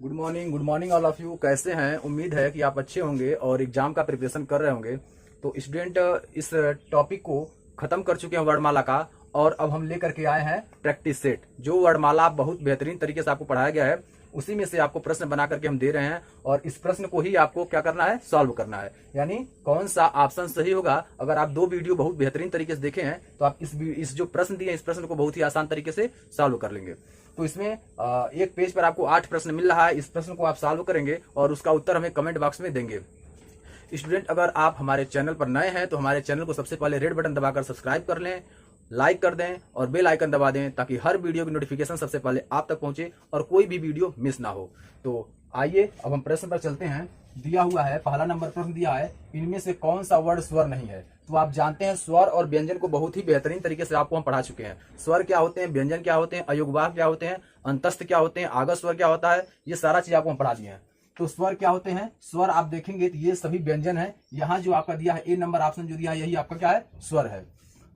Good morning all of you. कैसे हैं? उम्मीद है कि आप अच्छे होंगे और एग्जाम का प्रिपरेशन कर रहे होंगे। तो स्टूडेंट, इस टॉपिक को खत्म कर चुके हैं वर्णमाला का, और अब हम लेकर के आए हैं प्रैक्टिस सेट। जो वर्णमाला बहुत बेहतरीन तरीके से आपको पढ़ाया गया है, उसी में से आपको प्रश्न बना करके हम दे रहे हैं, और इस प्रश्न को ही आपको क्या करना है, सॉल्व करना है। यानी कौन सा ऑप्शन सही होगा। अगर आप दो वीडियो बहुत बेहतरीन तरीके से देखे हैं तो आप इस जो प्रश्न दिए, इस प्रश्न को बहुत ही आसान तरीके से सॉल्व कर लेंगे। तो इसमें एक पेज पर आपको 8 प्रश्न मिल रहा है। इस प्रश्न को आप सॉल्व करेंगे और उसका उत्तर हमें कमेंट बॉक्स में देंगे। स्टूडेंट, अगर आप हमारे चैनल पर नए हैं तो हमारे चैनल को सबसे पहले रेड बटन दबाकर सब्सक्राइब कर लें, लाइक कर दें और बेल आइकन दबा दें, ताकि हर वीडियो की नोटिफिकेशन सबसे पहले आप तक पहुंचे और कोई भी वीडियो मिस ना हो। तो आइए अब हम प्रश्न पर चलते हैं। दिया हुआ है, पहला नंबर प्रश्न दिया है, इनमें से कौन सा वर्ड स्वर नहीं है। तो आप जानते हैं स्वर और व्यंजन को बहुत ही बेहतरीन तरीके से आपको हम पढ़ा चुके हैं। स्वर क्या होते हैं, व्यंजन क्या होते हैं, अयोगवाह क्या होते हैं, अंतस्थ क्या होते हैं, आगत स्वर क्या होता है, ये सारा चीज आपको हम पढ़ा दिए हैं। तो स्वर क्या होते हैं, स्वर आप देखेंगे तो ये सभी व्यंजन है। यहाँ जो आपका दिया है, ए नंबर ऑप्शन जो दिया है, यही आपका क्या है, स्वर है।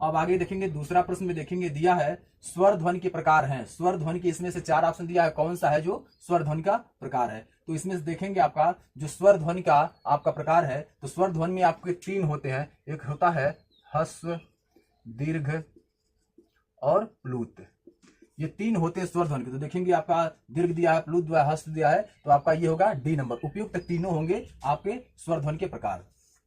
अब आगे देखेंगे, दूसरा प्रश्न में देखेंगे, दिया है स्वर ध्वनि के प्रकार हैं। स्वर ध्वनि के इसमें से 4 ऑप्शन दिया है, कौन सा है जो स्वर ध्वनि का प्रकार है। तो इसमें से देखेंगे आपका जो स्वर ध्वनि का आपका प्रकार है, तो स्वर ध्वनि में आपके 3 होते हैं। एक होता है ह्रस्व, दीर्घ और प्लुत। ये 3 होते हैं स्वर ध्वनि के। तो देखेंगे आपका दीर्घ दिया है, प्लुत दिया है, ह्रस्व दिया है, तो आपका ये होगा डी नंबर। उपयुक्त तीनों होंगे आपके स्वर ध्वनि के प्रकार।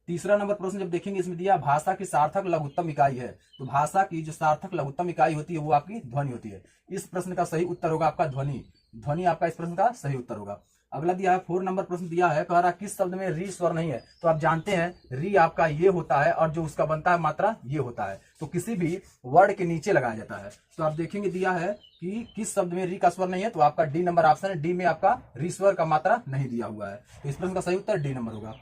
तीसरा नंबर प्रश्न जब देखेंगे, इसमें दिया भाषा की सार्थक लघुत्तम इकाई है। तो भाषा की जो सार्थक लघुत्तम इकाई होती है वो आपकी ध्वनि होती है। इस प्रश्न का सही उत्तर होगा आपका ध्वनि। ध्वनि आपका इस प्रश्न का सही उत्तर होगा। अगला दिया है, 4 नंबर प्रश्न दिया है, कह रहा किस शब्द में री स्वर नहीं है। तो आप जानते हैं री आपका ये होता है और जो उसका बनता है मात्रा ये होता है। तो किसी भी वर्ड के नीचे लगाया जाता है। तो आप देखेंगे दिया है कि किस शब्द में री का स्वर नहीं है, तो आपका डी नंबर ऑप्शन है। डी में आपका री स्वर का मात्रा नहीं दिया हुआ है। तो इस प्रश्न का सही उत्तर डी नंबर होगा।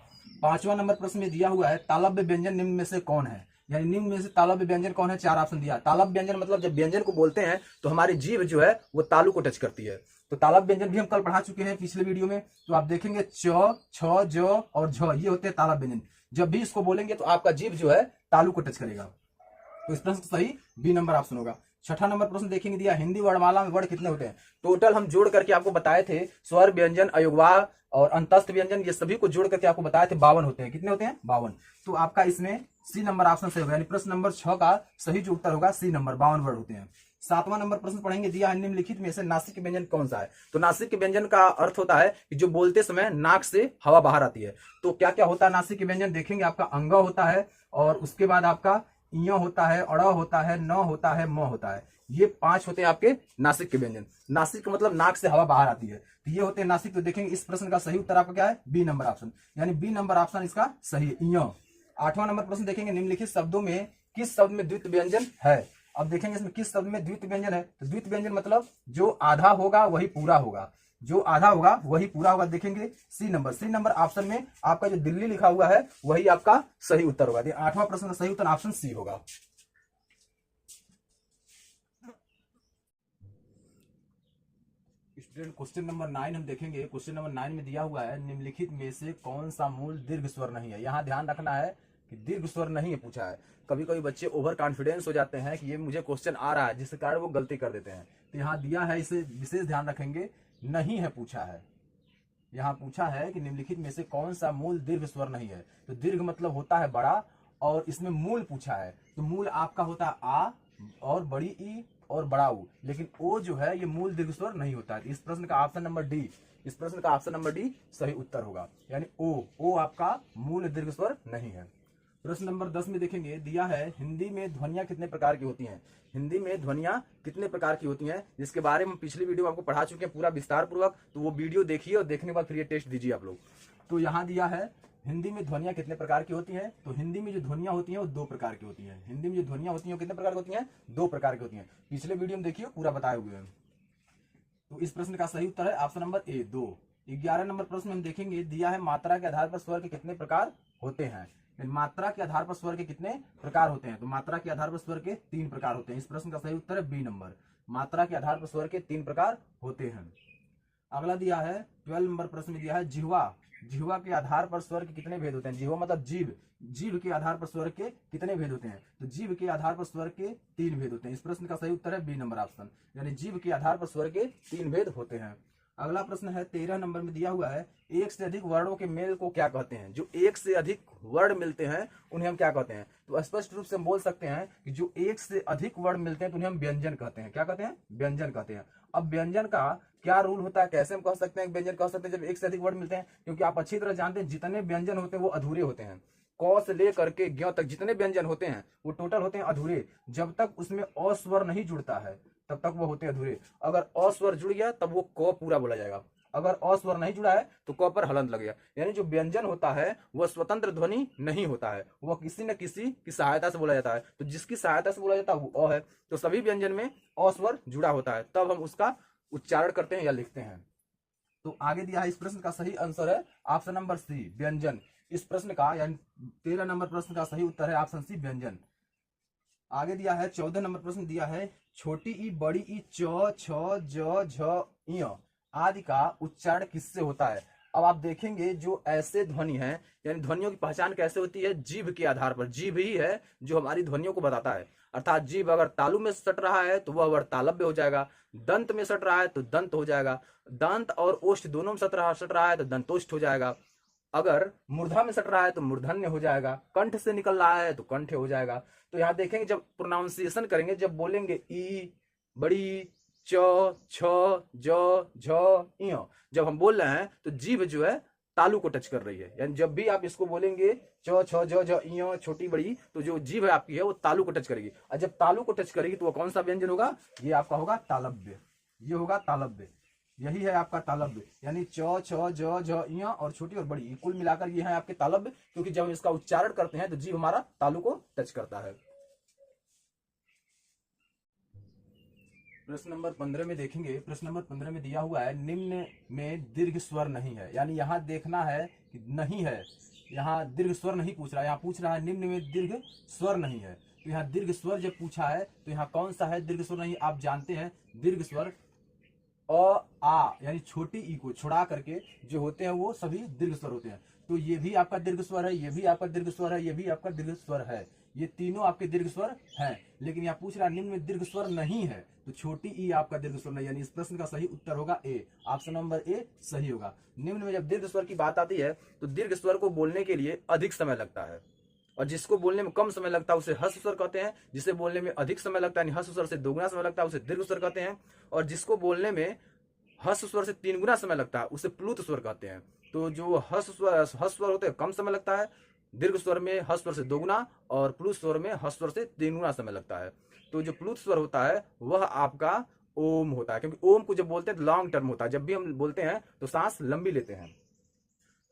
5वां नंबर प्रश्न में दिया हुआ है, तालव्य व्यंजन निम्न में से कौन है। यानी निम्न में से तालव्य व्यंजन कौन है, 4 ऑप्शन दिया। तालव्य व्यंजन मतलब जब व्यंजन को बोलते हैं तो हमारी जीभ जो है वो तालु को टच करती है। तो तालव्य व्यंजन भी हम कल पढ़ा चुके हैं पिछले वीडियो में। तो आप देखेंगे च, छ, ज और झ, ये होते हैं तालव्य व्यंजन। जब भी इसको बोलेंगे तो आपका जीभ जो है तालु को टच करेगा। तो इस प्रश्न का सही बी नंबर ऑप्शन होगा। 6ठा नंबर प्रश्न देखेंगे, दिया हिंदी वर्णमाला में वर्ड कितने होते हैं। टोटल हम जोड़ करके आपको बताए थे, स्वर, व्यंजन, अयोगवाह और अंतस्थ व्यंजन, ये सभी को जोड़ करके आपको बताए थे 52 होते हैं। कितने होते हैं, 52। तो आपका इसमें सी नंबर ऑप्शन सही होगा। यानी प्रश्न नंबर 6 का सही जो उत्तर होगा सी नंबर, 52 वर्ड होते हैं। 7वां नंबर प्रश्न पढ़ेंगे, दिया है निम्नलिखित में से नासिक व्यंजन कौन सा है। तो नासिक व्यंजन का अर्थ होता है कि जो बोलते समय नाक से हवा बाहर आती है। तो क्या क्या होता है नासिक व्यंजन, देखेंगे आपका अंग होता है, और उसके बाद आपका इ होता है, अड़ होता है, न होता है, म होता है। ये 5 होते हैं आपके नासिक के व्यंजन। नासिक का मतलब नाक से हवा बाहर आती है, तो ये होते हैं नासिक। तो देखेंगे इस प्रश्न का सही उत्तर आपका क्या है, बी नंबर ऑप्शन। यानी बी नंबर ऑप्शन इसका सही है, इ। 8वां नंबर प्रश्न देखेंगे, निम्नलिखित शब्दों में किस शब्द में द्वित्व व्यंजन है। अब देखेंगे इसमें किस शब्द में द्वित्व व्यंजन है। तो द्वित्व व्यंजन मतलब जो आधा होगा वही पूरा होगा, जो आधा होगा वही पूरा होगा। देखेंगे C number, C number option में आपका जो दिल्ली लिखा हुआ है वही आपका सही उत्तर होगा। 8वां प्रश्न का सही उत्तर ऑप्शन सी होगा। स्टूडेंट, क्वेश्चन नंबर 9 हम देखेंगे। क्वेश्चन नंबर 9 में दिया हुआ है, निम्नलिखित में से कौन सा मूल दीर्घ स्वर नहीं है। यहाँ ध्यान रखना है कि दीर्घ स्वर नहीं है पूछा है। कभी कभी बच्चे ओवर कॉन्फिडेंस हो जाते हैं कि ये मुझे क्वेश्चन आ रहा है, जिसके कारण वो गलती कर देते हैं। तो यहाँ दिया है, इसे विशेष ध्यान रखेंगे, नहीं है पूछा है। यहाँ पूछा है कि निम्नलिखित में से कौन सा मूल दीर्घ स्वर नहीं है। तो दीर्घ मतलब होता है बड़ा, और इसमें मूल पूछा है। तो मूल आपका होता है आ और बड़ी ई और बड़ा ऊ, लेकिन ओ जो है ये मूल दीर्घ स्वर नहीं होता है। इस प्रश्न का ऑप्शन नंबर डी, इस प्रश्न का ऑप्शन नंबर डी सही उत्तर होगा। यानी ओ आपका मूल दीर्घ स्वर नहीं है। प्रश्न नंबर 10 में देखेंगे, दिया है हिंदी में ध्वनियां कितने प्रकार की होती हैं। हिंदी में ध्वनियां कितने प्रकार की होती हैं, जिसके बारे में पिछली वीडियो में आपको पढ़ा चुके हैं पूरा विस्तार पूर्वक। तो वो वीडियो देखिए और देखने के बाद फिर ये टेस्ट दीजिए आप लोग। तो यहाँ दिया है हिंदी में ध्वनियां कितने प्रकार की होती हैं। तो हिंदी में जो ध्वनियां होती हैं वो 2 प्रकार की होती हैं। हिंदी में जो ध्वनियां होती हैं वो कितने प्रकार की होती हैं, 2 प्रकार की होती हैं। पिछले वीडियो में देखिए पूरा बताए हुए हैं। तो इस प्रश्न का सही उत्तर है ऑप्शन नंबर ए, 2। 11 नंबर प्रश्न में हम देखेंगे, दिया है मात्रा के आधार पर स्वर के कितने प्रकार होते हैं। मात्रा के आधार पर स्वर के कितने प्रकार होते हैं। तो मात्रा के आधार पर स्वर के 3 प्रकार होते हैं। इस प्रश्न का सही उत्तर है बी नंबर, मात्रा के आधार पर स्वर के 3 प्रकार होते हैं। अगला दिया है 12 नंबर प्रश्न में दिया है, जिह्वा, जिह्वा के आधार पर स्वर के कितने भेद होते हैं। जिह्वा मतलब जीभ, जीभ के आधार पर स्वर के कितने भेद होते हैं। तो जीभ के आधार पर स्वर के 3 भेद होते हैं। इस प्रश्न का सही उत्तर है बी नंबर ऑप्शन, यानी जीभ के आधार पर स्वर के 3 भेद होते हैं। अगला प्रश्न है 13 नंबर में दिया हुआ है, एक से अधिक वर्णों के मेल को क्या कहते हैं। जो एक से अधिक वर्ण मिलते हैं उन्हें हम क्या कहते हैं। तो स्पष्ट रूप से हम बोल सकते हैं कि जो एक से अधिक वर्ण मिलते हैं तो उन्हें हम व्यंजन कहते हैं। क्या कहते हैं? व्यंजन कहते हैं। अब व्यंजन का क्या रूल होता है, कैसे हम कह सकते हैं व्यंजन कह सकते हैं जब एक से अधिक वर्ण मिलते हैं, क्योंकि आप अच्छी तरह जानते हैं जितने व्यंजन होते हैं वो अधूरे होते हैं। क से लेकर के ज्ञ तक जितने व्यंजन होते हैं वो टोटल होते हैं अधूरे। जब तक उसमें अस्वर नहीं जुड़ता है तब तक वो होते हैं अधूरे। अगर अस्वर जुड़ गया तब वो क पूरा बोला जाएगा, अगर अस्वर नहीं जुड़ा है तो क पर हलंत लगेगा। यानी जो व्यंजन होता है वह स्वतंत्र ध्वनि नहीं होता है, वह किसी न किसी की सहायता से बोला जाता है। तो जिसकी सहायता से बोला जाता है वो अ है। तो सभी व्यंजन में अस्वर जुड़ा होता है, तब हम उसका उच्चारण करते हैं या लिखते हैं। तो आगे दिया है, इस प्रश्न का सही आंसर है ऑप्शन नंबर सी, व्यंजन। इस प्रश्न का यानी 13 नंबर प्रश्न का सही उत्तर है ऑप्शन सी, व्यंजन। आगे दिया है 14 नंबर प्रश्न दिया है, छोटी ई बड़ी ई च छ ज झ ञ आदि का उच्चारण किससे होता है। अब आप देखेंगे जो ऐसे ध्वनि है, यानी ध्वनियों की पहचान कैसे होती है, जीभ के आधार पर। जीभ ही है जो हमारी ध्वनियों को बताता है। अर्थात जीभ अगर तालु में सट रहा है तो वह वर्ड तालव्य हो जाएगा, दंत में सट रहा है तो दंत हो जाएगा, दंत और ओष्ठ दोनों में सट रहा है तो दंतोष्ठ हो जाएगा, अगर मूर्धा में सट रहा है तो मूर्धन्य हो जाएगा, कंठ से निकल रहा है तो कंठ हो जाएगा। तो यहाँ देखेंगे जब प्रोनाउंसिएशन करेंगे, जब बोलेंगे ई बड़ी च छ ज झ ञ, जब हम बोल रहे हैं तो जीभ जो है तालु को टच कर रही है। यानी जब भी आप इसको बोलेंगे च छ ज झ ञ छोटी बड़ी, तो जो जीभ है आपकी है वो तालु को टच करेगी। और जब तालु को टच करेगी तो वो कौन सा व्यंजन होगा, ये आपका होगा तालव्य। ये होगा तालव्य, यही है आपका तालव्य। यानी च छ ज झ ञ और छोटी और बड़ी कुल मिलाकर ये है आपके तालव्य, क्योंकि जब हम इसका उच्चारण करते हैं तो जीभ हमारा तालु को टच करता है। प्रश्न नंबर 15 में देखेंगे, प्रश्न नंबर 15 में दिया हुआ है, निम्न में दीर्घ स्वर नहीं है। यानी यहाँ देखना है कि नहीं है, यहाँ दीर्घ स्वर नहीं पूछ रहा है, यहाँ पूछ रहा है निम्न में दीर्घ स्वर नहीं है। तो यहाँ दीर्घ स्वर जब पूछा है तो यहाँ कौन सा है दीर्घ स्वर नहीं। आप जानते हैं दीर्घ स्वर अ आ यानी छोटी ई को छुड़ा करके जो होते हैं वो सभी दीर्घ स्वर होते हैं। तो ये भी आपका दीर्घ स्वर है, ये भी आपका दीर्घ स्वर है, ये भी आपका दीर्घ स्वर है, ये तीनों आपके दीर्घ स्वर हैं। लेकिन यहाँ पूछ रहा है निम्न में दीर्घ स्वर नहीं है, तो छोटी ई आपका दीर्घ स्वर नहीं। यानी इस प्रश्न का सही उत्तर होगा ए, ऑप्शन नंबर ए सही होगा। निम्न में जब दीर्घ स्वर की बात आती है तो दीर्घ स्वर को बोलने के लिए अधिक समय लगता है, और जिसको बोलने में कम समय लगता है उसे ह्रस्व स्वर कहते हैं। जिसे बोलने में अधिक समय लगता है, ह्रस्व स्वर से दोगुना समय लगता है, उसे दीर्घ स्वर कहते हैं। और जिसको बोलने में ह्रस्व स्वर से 3 गुना समय लगता है उसे प्लुत स्वर कहते हैं। तो जो ह्रस्व स्वर होते हैं कम समय लगता है, दीर्घ स्वर में ह्रस्व स्वर से 2 गुना और प्लुत स्वर में ह्रस्व स्वर से 3 गुना समय लगता है। तो जो प्लुत स्वर होता है वह आपका ओम होता है, क्योंकि ओम को जब बोलते हैं तो लॉन्ग टर्म होता है, जब भी हम बोलते हैं तो सांस लंबी लेते हैं।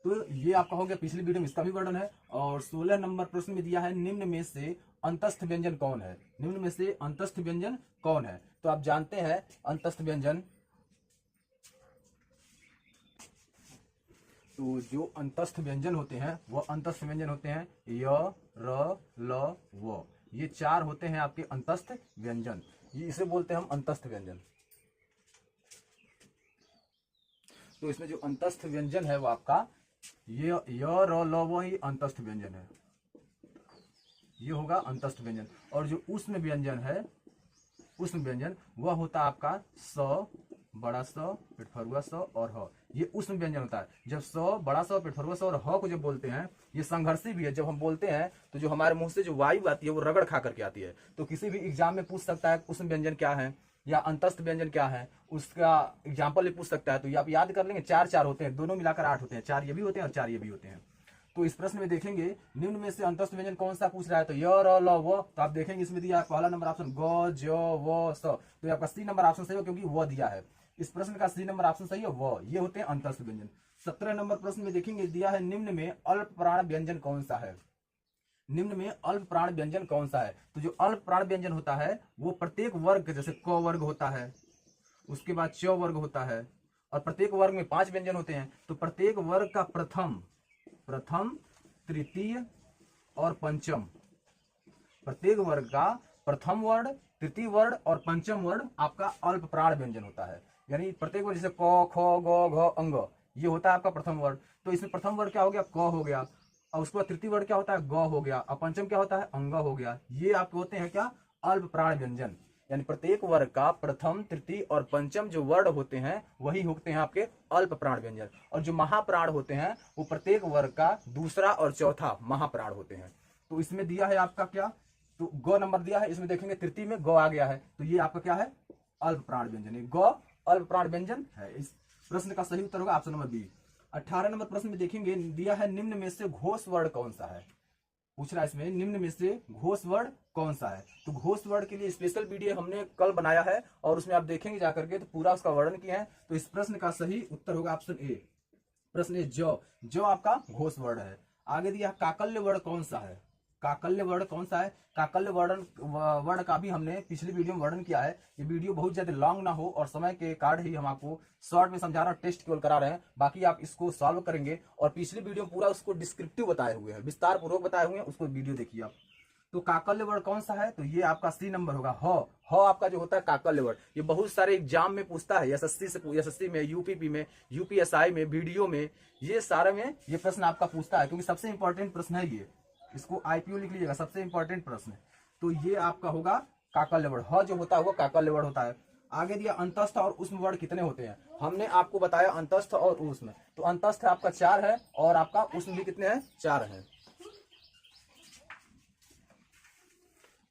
तो ये आपका हो गया, पिछली वीडियो में इसका भी वर्णन है। और 16 नंबर प्रश्न में दिया है, निम्न में से अंतस्थ व्यंजन कौन है। निम्न में से अंतस्थ व्यंजन कौन है। तो आप जानते हैं अंतस्थ व्यंजन, तो जो अंतस्थ व्यंजन होते हैं वह अंतस्थ व्यंजन होते हैं य र ल व, ये 4 होते हैं आपके अंतस्थ व्यंजन, ये इसे बोलते हैं हम अंतस्थ व्यंजन। तो इसमें जो अंतस्थ व्यंजन है वो आपका ये य र ल व ही अंतस्थ व्यंजन है, ये होगा अंतस्थ व्यंजन। और जो उष्ण व्यंजन है, उष्ण व्यंजन वह होता है आपका स, बड़ा स, पेटफरुआ स और ह, ये उष्ण व्यंजन होता है। जब स, बड़ा स, पेटफरुआ स और ह को जब बोलते हैं, ये संघर्षी भी है। जब हम बोलते हैं तो जो हमारे मुंह से जो वायु आती है वो रगड़ खा करके आती है। तो किसी भी एग्जाम में पूछ सकता है उष्ण व्यंजन क्या है या अंतस्थ व्यंजन क्या है, उसका एग्जाम्पल भी पूछ सकता है। तो ये आप याद कर लेंगे, 4 होते हैं, दोनों मिलाकर 8 होते हैं, 4 ये भी होते हैं और 4 ये भी होते हैं। तो इस प्रश्न में देखेंगे निम्न में से अंतस्थ व्यंजन कौन सा पूछ रहा है, तो य र ल व। तो आप देखेंगे इसमें दिया है पहला नंबर ऑप्शन ग ज व स, तो आपका सी नंबर ऑप्शन सही हो, क्योंकि व दिया है। इस प्रश्न का सी नंबर ऑप्शन सही है व, ये होते हैं अंतस्थ व्यंजन। 17 नंबर प्रश्न में देखेंगे दिया है, निम्न में अल्प प्राण व्यंजन कौन सा है। निम्न में अल्प प्राण व्यंजन कौन सा है। तो जो अल्प प्राण व्यंजन होता है वो प्रत्येक वर्ग, जैसे क वर्ग होता है, उसके बाद च वर्ग होता है, और प्रत्येक वर्ग में 5 व्यंजन होते हैं। तो प्रत्येक वर्ग का प्रथम, तृतीय और पंचम, प्रत्येक वर्ग का प्रथम वर्ण, तृतीय वर्ण और पंचम वर्ण आपका अल्प प्राण व्यंजन होता है। यानी प्रत्येक वर्ण जैसे क ख ग घ अंग, ये होता है आपका प्रथम वर्ण। तो इसमें प्रथम वर्ण क्या हो गया, क हो गया, और उसके बाद तृतीय वर्ण क्या होता है, ग हो गया, और पंचम क्या होता है, अंग हो गया। ये आपके होते हैं क्या, अल्प प्राण व्यंजन। यानी प्रत्येक वर्ग का प्रथम, तृतीय और पंचम जो वर्ण होते हैं वही होते हैं आपके अल्प प्राण व्यंजन, और जो महाप्राण होते हैं वो प्रत्येक वर्ग का दूसरा और चौथा महाप्राण होते हैं। तो इसमें दिया है आपका क्या, तो ग नंबर दिया है, इसमें देखेंगे तृतीय में ग आ गया है, तो ये आपका क्या है, अल्प प्राण व्यंजन, ग अल्प प्राण व्यंजन है। इस प्रश्न का सही उत्तर होगा ऑप्शन नंबर बी। 18 नंबर प्रश्न में देखेंगे, दिया है निम्न में से घोष वर्ण कौन सा है, पूछ रहा है इसमें निम्न में से घोष वर्ण कौन सा है। तो घोष वर्ण के लिए स्पेशल वीडियो हमने कल बनाया है और उसमें आप देखेंगे जाकर के, तो पूरा उसका वर्णन किया है। तो इस प्रश्न का सही उत्तर होगा ऑप्शन ए। प्रश्न ए, जो आपका घोष वर्ण है। आगे दिया काकल्य वर्ण कौन सा है, काकल्य वर्ण कौन सा है। काकल्य वर्ण का भी हमने पिछली वीडियो में वर्णन किया है। ये वीडियो बहुत ज्यादा लॉन्ग ना हो और समय के कारण ही हम आपको शॉर्ट में समझा रहे हैं, टेस्ट केवल करा रहे हैं, बाकी आप इसको सॉल्व करेंगे। और पिछली वीडियो पूरा उसको डिस्क्रिप्टिव बताए हुए हैं, विस्तार पूर्वक बताए हुए हैं, उसको वीडियो देखिए आप। तो काकल्य वर्ण कौन सा है, तो ये आपका सी नंबर होगा, ह आपका जो होता है काकल्य वर्ण। ये बहुत सारे एग्जाम में पूछता है, एसएससी में, यूपीपी में, यूपीएसआई में, वीडियो में, ये सारे में ये प्रश्न आपका पूछता है, क्योंकि सबसे इंपॉर्टेंट प्रश्न है ये। इसको आईपीओ लिख लीजिएगा, सबसे इंपॉर्टेंट प्रश्न। तो ये आपका होगा काकल्य वर्ण, ह जो होता है वो काकल्य वर्ण होता है। आगे दिया अंतस्थ और उष्म वर्ण कितने होते हैं, हमने आपको बताया अंतस्थ और उष्म। तो अंतस्थ आपका 4 है और आपका उष्म भी कितने हैं, 4 है।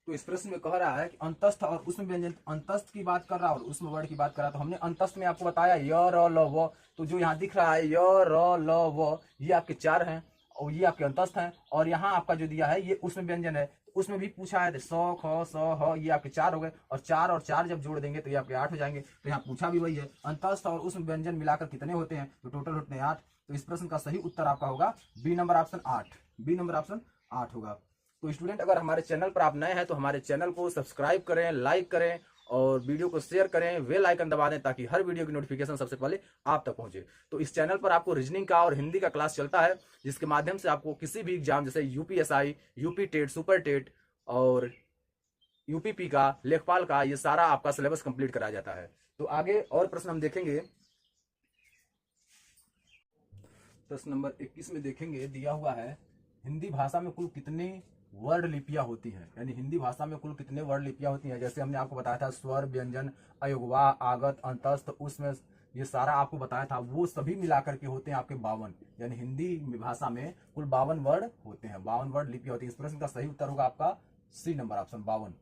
तो इस प्रश्न में कह रहा है कि अंतस्थ और उष्म व्यंजन, अंतस्थ की बात कर रहा है और उष्म वर्ण की बात कर रहा है। तो हमने अंतस्थ में आपको बताया य र ल व, तो जो यहाँ दिख रहा है य र ल व, ये आपके 4 हैं और ये आपके अंतस्थ हैं। और यहाँ आपका जो दिया है ये उष्म व्यंजन है, तो उसमें भी पूछा है स ख स ह, ये आपके 4 हो गए, और 4 जब जोड़ देंगे तो ये आपके 8 हो जाएंगे। तो यहाँ पूछा भी वही है, अंतस्थ और उष्म व्यंजन मिलाकर कितने होते हैं, तो टोटल होते हैं 8। तो इस प्रश्न का सही उत्तर आपका होगा B number option 8, B number option 8 होगा। तो स्टूडेंट अगर हमारे चैनल पर आप नए हैं तो हमारे चैनल को सब्सक्राइब करें, लाइक करें और वीडियो को शेयर करें, बेल आइकन दबा दें ताकि हर वीडियो की नोटिफिकेशन सबसे पहले आप तक पहुंचे। तो इस चैनल पर आपको रीजनिंग का और हिंदी का क्लास चलता है, जिसके माध्यम से आपको किसी भी एग्जाम जैसे UPSI, UP TET, super TET और यूपीपी का, लेखपाल का, ये सारा आपका सिलेबस कंप्लीट कराया जाता है। तो आगे और प्रश्न हम देखेंगे। प्रश्न नंबर 21 में देखेंगे, दिया हुआ है हिंदी भाषा में कुल कितने वर्ण लिपियां होती हैं, यानी हिंदी भाषा में कुल कितने वर्ण लिपियां होती हैं। जैसे हमने आपको बताया था स्वर, व्यंजन, अयोगवा, आगत, अंतस्थ, उसमें ये सारा आपको बताया था, वो सभी मिलाकर के होते हैं आपके 52। यानी हिंदी भाषा में कुल 52 वर्ण होते हैं, 52 वर्ण लिपियां होती है। इस प्रश्न का सही उत्तर होगा आपका सी नंबर ऑप्शन 52।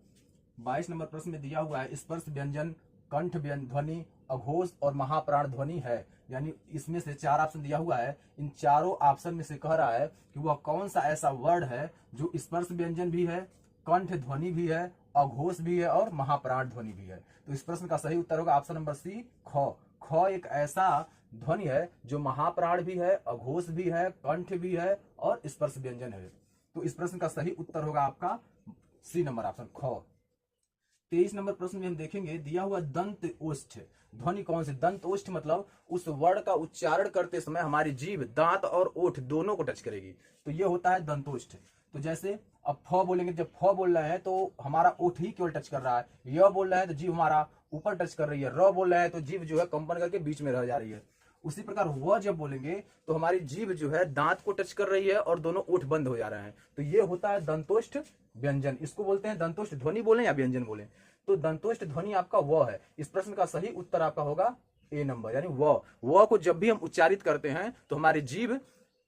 22 नंबर प्रश्न में दिया हुआ है स्पर्श व्यंजन, कंठ ध्वनि, अघोष और महाप्राण ध्वनि है। यानी इसमें से 4 ऑप्शन दिया हुआ है, इन चारों ऑप्शन में से कह रहा है कि वह कौन सा ऐसा वर्ड है जो स्पर्श व्यंजन भी है, कंठ ध्वनि भी है, अघोष भी है और महाप्राण ध्वनि भी है। तो इस प्रश्न का सही उत्तर होगा ऑप्शन नंबर सी, ख। ख एक ऐसा ध्वनि है जो महाप्राण भी है, अघोष भी है, कंठ भी है और स्पर्श व्यंजन है। तो इस प्रश्न का सही उत्तर होगा आपका सी नंबर ऑप्शन ख। 23 नंबर प्रश्न में हम देखेंगे, दिया हुआ दंत ओष्ठ ध्वनि कौन सी। दंत ओष्ठ मतलब उस वर्ण का उच्चारण करते समय हमारी जीभ दांत और ओठ दोनों को टच करेगी, तो ये होता है दंतोष्ठ। तो जैसे अब फ बोलेंगे, जब फ बोल रहे हैं तो हमारा ओठ ही केवल टच कर रहा है, य बोल रहे हैं तो जीभ हमारा ऊपर टच कर रही है, र बोल रहे हैं तो जीभ जो है कंपन करके बीच में रह जा रही है। उसी प्रकार व जब बोलेंगे तो हमारी जीभ जो है दांत को टच कर रही है और दोनों ओठ बंद हो जा रहे हैं, तो ये होता है दंतोष्ठ व्यंजन। इसको बोलते हैं दंतोष्ठ ध्वनि बोले या व्यंजन बोले, तो दंतोष्ठ ध्वनि आपका व है। इस प्रश्न का सही उत्तर आपका होगा ए नंबर, यानी व को जब भी हम उच्चारित करते हैं तो हमारी जीभ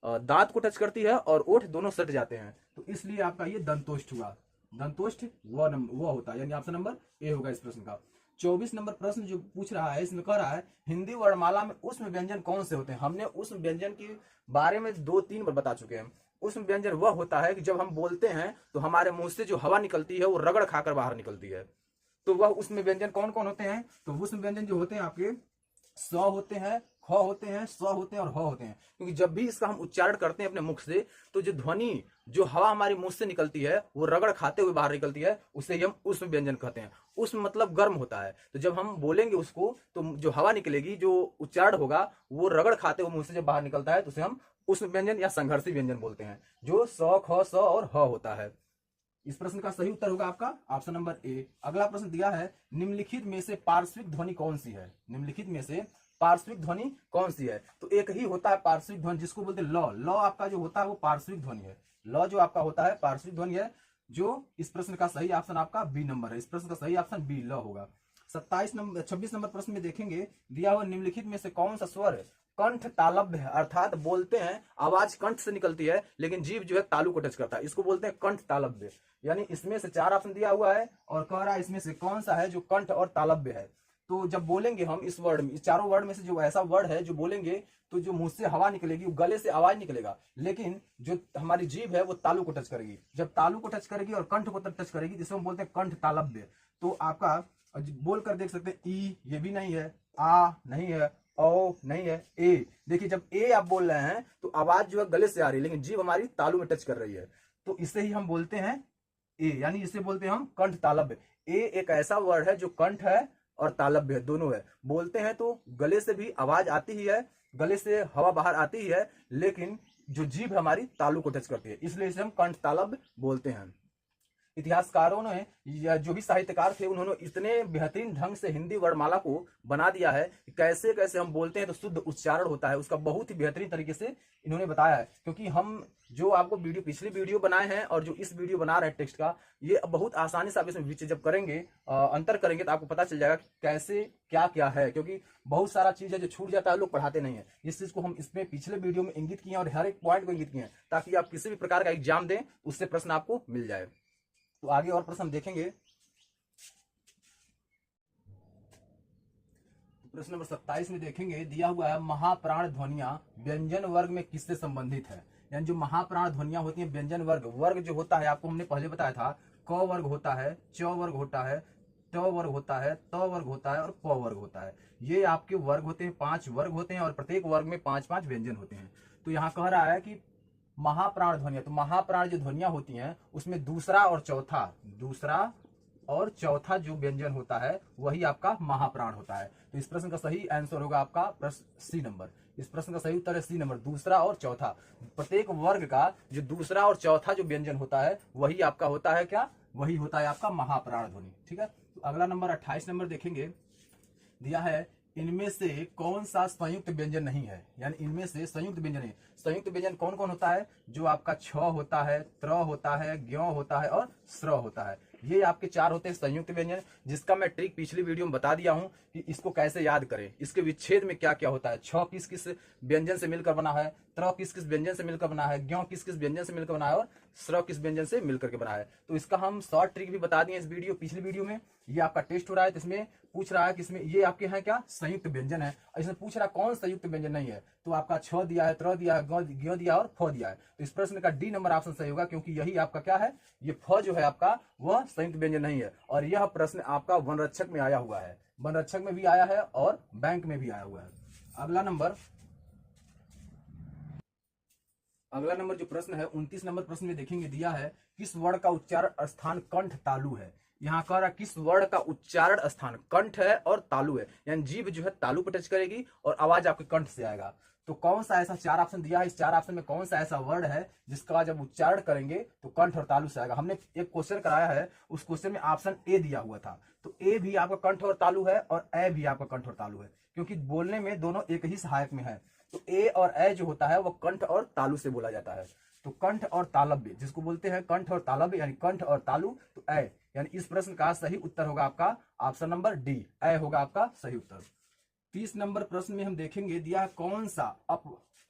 दांत को टच करती है और ओठ दोनों सट जाते हैं, तो इसलिए आपका ये दंतोष्ठ हुआ। दंतोष्ठ व होता है, यानी ऑप्शन नंबर ए होगा इस प्रश्न का। 24 नंबर प्रश्न जो पूछ रहा है, इसमें कह रहा है हिंदी वर्णमाला में उष्म व्यंजन कौन से होते हैं। हमने उष्म व्यंजन के बारे में 2-3 बार बता चुके हैं। उष्म व्यंजन वह होता है कि जब हम बोलते हैं तो हमारे मुंह से जो हवा निकलती है वो रगड़ खाकर बाहर निकलती है, तो वह उष्म व्यंजन कौन कौन होते हैं। तो उष्म व्यंजन जो होते हैं आपके स होते हैं, ख होते हैं, स होते हैं और ह होते हैं। क्योंकि जब भी इसका हम उच्चारण करते हैं अपने मुख से, तो जो ध्वनि, जो हवा हमारे मुंह से निकलती है वो रगड़ खाते हुए बाहर निकलती है, उसे हम उष्म व्यंजन कहते हैं। उष्म मतलब गर्म होता है, तो जब हम बोलेंगे उसको तो जो हवा निकलेगी, जो उच्चारण होगा वो रगड़ खाते हुए मुंह से जब बाहर निकलता है तो उसे हम उष्म व्यंजन या संघर्षी व्यंजन बोलते हैं, जो स, ख, स और ह होता है। इस प्रश्न का सही उत्तर होगा आपका ऑप्शन नंबर ए। अगला प्रश्न दिया है, निम्नलिखित में से पार्श्विक ध्वनि कौन सी है। निम्नलिखित में से पार्श्विक ध्वनि कौन सी है, तो एक ही होता है पार्श्विक ध्वनि, जिसको बोलते हैं ल। ल आपका जो होता है वो पार्श्विक ध्वनि है, ल जो आपका होता है पार्श्विक ध्वनि है। जो इस प्रश्न का सही ऑप्शन आपका बी नंबर है। इस प्रश्न का सही ऑप्शन बी ल होगा। 26 नंबर प्रश्न में देखेंगे, दिया हुआ निम्नलिखित में से कौन सा स्वर कंठ तालब्य है, अर्थात बोलते हैं आवाज कंठ से निकलती है लेकिन जीभ जो है तालु को टच करता है, इसको बोलते हैं कंठ तालब्य। यानी इसमें से 4 ऑप्शन दिया हुआ है और कह रहा है इसमें से कौन सा है जो कंठ और तालब्य है। तो जब बोलेंगे हम इस वर्ड में, इस चारों वर्ड में से जो ऐसा वर्ड है जो बोलेंगे तो जो मुंह से हवा निकलेगी, गले से आवाज निकलेगा, लेकिन जो हमारी जीभ है वो तालु को टच करेगी। जब तालु को टच करेगी और कंठ को टच करेगी जिसको हम बोलते हैं कंठ तालब्य। तो आपका बोल कर देख सकते हैं, ई ये भी नहीं है, आ नहीं है, ओ नहीं है, ए। देखिए जब ए आप बोल रहे हैं तो आवाज जो है गले से आ रही है लेकिन जीभ हमारी तालु में टच कर रही है, तो इसे ही हम बोलते हैं ए, यानी इसे बोलते हैं हम कंठ तालब्य। ए एक ऐसा वर्ड है जो कंठ है और तालब्य है, दोनों है। बोलते हैं तो गले से भी आवाज आती ही है, गले से हवा बाहर आती ही है, लेकिन जो जीभ हमारी तालु को टच करती है, इसलिए इसे हम कंठ तालब्य बोलते हैं। इतिहासकारों ने या जो भी साहित्यकार थे उन्होंने इतने बेहतरीन ढंग से हिंदी वर्णमाला को बना दिया है कि कैसे कैसे हम बोलते हैं तो शुद्ध उच्चारण होता है, उसका बहुत ही बेहतरीन तरीके से इन्होंने बताया है। क्योंकि हम जो आपको पिछली वीडियो बनाए हैं और जो इस वीडियो बना रहे हैं टेक्स्ट का, ये बहुत आसानी से आप इसमें विचय जब करेंगे, अंतर करेंगे तो आपको पता चल जाएगा कैसे क्या क्या है। क्योंकि बहुत सारा चीज है जो छूट जाता है, लोग पढ़ाते नहीं है। इस चीज को हम इसमें पिछले वीडियो में इंगित किए और हर एक पॉइंट को इंगित किए ताकि आप किसी भी प्रकार का एग्जाम दें उससे प्रश्न आपको मिल जाए। तो आगे और प्रश्न देखेंगे। प्रश्न नंबर 27 में देखेंगे, दिया हुआ है महाप्राण ध्वनियां व्यंजन वर्ग में किससे संबंधित है। यानी जो महाप्राण ध्वनियां होती हैं व्यंजन वर्ग, वर्ग जो होता है आपको हमने पहले बताया था, क वर्ग होता है, च वर्ग होता है, ट वर्ग होता है, त वर्ग होता है और प वर्ग होता है। ये आपके वर्ग होते हैं, 5 वर्ग होते हैं और प्रत्येक वर्ग में 5-5 व्यंजन होते हैं। तो यहाँ कह रहा है कि महाप्राण ध्वनियां, तो महाप्राण जो ध्वनियां होती हैं उसमें दूसरा और चौथा जो व्यंजन होता है वही आपका महाप्राण होता है। तो इस प्रश्न का सही आंसर होगा आपका प्रश्न सी नंबर। इस प्रश्न का सही उत्तर है सी नंबर, दूसरा और चौथा। प्रत्येक वर्ग का जो दूसरा और चौथा जो व्यंजन होता है वही आपका होता है क्या, वही होता है आपका महाप्राण ध्वनि। ठीक है। तो अगला नंबर 28 नंबर देखेंगे, दिया है इनमें से कौन सा संयुक्त व्यंजन नहीं है। यानी इनमें से संयुक्त व्यंजन है, संयुक्त व्यंजन कौन कौन होता है, जो आपका छ होता है, त्र होता है, ज्ञ होता है और स्र होता है। ये आपके 4 होते हैं संयुक्त व्यंजन, जिसका मैं ट्रिक पिछली वीडियो में बता दिया हूं कि इसको कैसे याद करें, इसके विच्छेद में क्या क्या होता है। छ किस किस व्यंजन से मिलकर बना है, त्र किस किस व्यंजन से मिलकर बना है, ज्ञ किस किस व्यंजन से मिलकर बना है और स्र किस व्यंजन से मिलकर के बना है। तो इसका हम शॉर्ट ट्रिक भी बता दिए इस पिछली वीडियो में। ये आपका टेस्ट हो रहा है तो इसमें पूछ रहा है कि इसमें ये आपके हैं क्या, संयुक्त व्यंजन है। इसमें पूछ रहा है कौन संयुक्त व्यंजन नहीं है, तो आपका छ दिया है, त्र दिया है, ज्ञ दिया और फ दिया है। तो इस प्रश्न का डी नंबर ऑप्शन सही होगा, क्योंकि यही आपका क्या है, ये फ जो है आपका वह संयुक्त व्यंजन नहीं है। और यह प्रश्न आपका वन रक्षक में आया हुआ है, वन रक्षक में भी आया है और बैंक में भी आया हुआ है। अगला नंबर जो प्रश्न है 29 नंबर प्रश्न में देखेंगे, दिया है किस वर्ण का उच्चारण स्थान कंठ तालु है। यहाँ कह रहा किस वर्ण का उच्चारण स्थान कंठ है और तालु है, यानी जीभ जो है तालु पर टच करेगी और आवाज आपके कंठ से आएगा। तो कौन सा ऐसा 4 ऑप्शन दिया है, इस 4 ऑप्शन में कौन सा ऐसा वर्ड है जिसका जब उच्चारण करेंगे तो कंठ और तालु से आएगा। हमने एक क्वेश्चन कराया है, उस क्वेश्चन में ऑप्शन ए दिया हुआ था, तो ए भी आपका कंठ और तालु है और ए भी आपका कंठ और तालु है, क्योंकि बोलने में दोनों एक ही सहायक में है। तो ए और ए जो होता है वो कंठ और तालु से बोला जाता है। तो कंठ और तालब्य जिसको बोलते हैं कंठ और तालब्य, यानी कंठ और तालु, तो ए, यानी इस प्रश्न का सही उत्तर होगा आपका ऑप्शन नंबर डी, ए होगा आपका सही उत्तर। 30 नंबर प्रश्न में हम देखेंगे, दिया कौन सा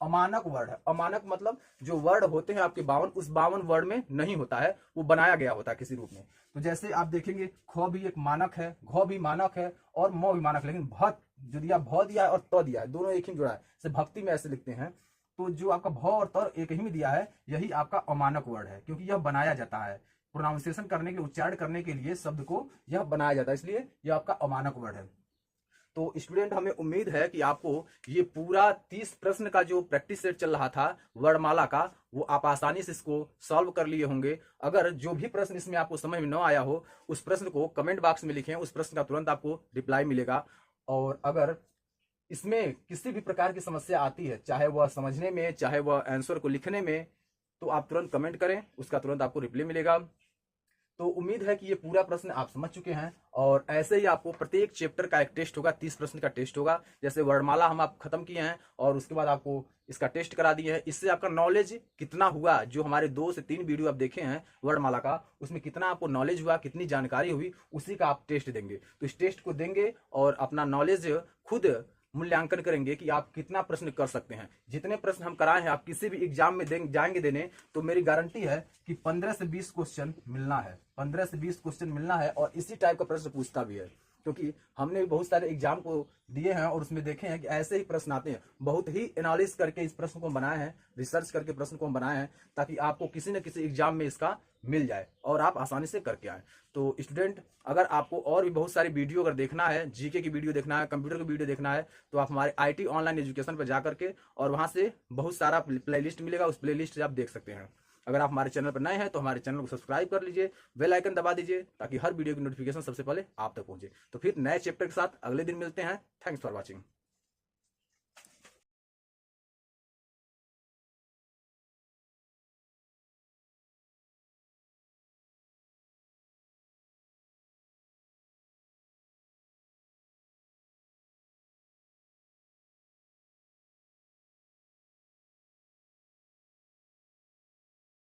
अमानक वर्ड है। अमानक मतलब जो वर्ड होते हैं आपके 52, उस 52 वर्ड में नहीं होता है, वो बनाया गया होता है किसी रूप में। तो जैसे आप देखेंगे ख भी एक मानक है, घ भी मानक है और म भी मानक, लेकिन भ जो दिया, भ दिया है और त दिया है, दोनों एक ही जुड़ा है। जैसे भक्ति में ऐसे लिखते हैं, तो जो आपका भ और त एक ही में दिया है, यही आपका अमानक वर्ड है, क्योंकि यह बनाया जाता है प्रोनाउंसिएशन करने के लिए, उच्चारण करने के लिए शब्द को यह बनाया जाता है, इसलिए यह आपका अमानक वर्ड है। तो स्टूडेंट हमें उम्मीद है कि आपको ये पूरा 30 प्रश्न का जो प्रैक्टिस सेट चल रहा था वर्णमाला का, वो आप आसानी से इसको सॉल्व कर लिए होंगे। अगर जो भी प्रश्न इसमें आपको समझ में न आया हो, उस प्रश्न को कमेंट बॉक्स में लिखें, उस प्रश्न का तुरंत आपको रिप्लाई मिलेगा। और अगर इसमें किसी भी प्रकार की समस्या आती है, चाहे वह समझने में, चाहे वह आंसर को लिखने में, तो आप तुरंत कमेंट करें, उसका तुरंत आपको रिप्लाई मिलेगा। तो उम्मीद है कि ये पूरा प्रश्न आप समझ चुके हैं, और ऐसे ही आपको प्रत्येक चैप्टर का एक टेस्ट होगा, 30 प्रश्न का टेस्ट होगा। जैसे वर्णमाला हम आप खत्म किए हैं और उसके बाद आपको इसका टेस्ट करा दिए हैं। इससे आपका नॉलेज कितना हुआ, जो हमारे 2 से 3 वीडियो आप देखे हैं वर्णमाला का, उसमें कितना आपको नॉलेज हुआ, कितनी जानकारी हुई, उसी का आप टेस्ट देंगे। तो इस टेस्ट को देंगे और अपना नॉलेज खुद मूल्यांकन करेंगे कि आप कितना प्रश्न कर सकते हैं। जितने प्रश्न हम कराए हैं, आप किसी भी एग्जाम में जाएंगे देने, तो मेरी गारंटी है कि 15 से 20 क्वेश्चन मिलना है, 15 से 20 क्वेश्चन मिलना है, और इसी टाइप का प्रश्न पूछता भी है। क्योंकि हमने भी बहुत सारे एग्जाम को दिए हैं और उसमें देखे हैं कि ऐसे ही प्रश्न आते हैं। बहुत ही एनालिस करके इस प्रश्न को हम बनाए हैं, रिसर्च करके प्रश्न को हम बनाए हैं, ताकि आपको किसी न किसी एग्जाम में इसका मिल जाए और आप आसानी से करके आए। तो स्टूडेंट, अगर आपको और भी बहुत सारी वीडियो अगर देखना है, जीके की वीडियो देखना है, कंप्यूटर की वीडियो देखना है, तो आप हमारे IT ऑनलाइन एजुकेशन पर जाकर के, और वहां से बहुत सारा प्लेलिस्ट मिलेगा, उस प्लेलिस्ट से आप देख सकते हैं। अगर आप हमारे चैनल पर नए हैं तो हमारे चैनल को सब्सक्राइब कर लीजिए, बेल आइकन दबा दीजिए, ताकि हर वीडियो की नोटिफिकेशन सबसे पहले आप तक पहुंचे। तो फिर नए चैप्टर के साथ अगले दिन मिलते हैं। Thanks for watching.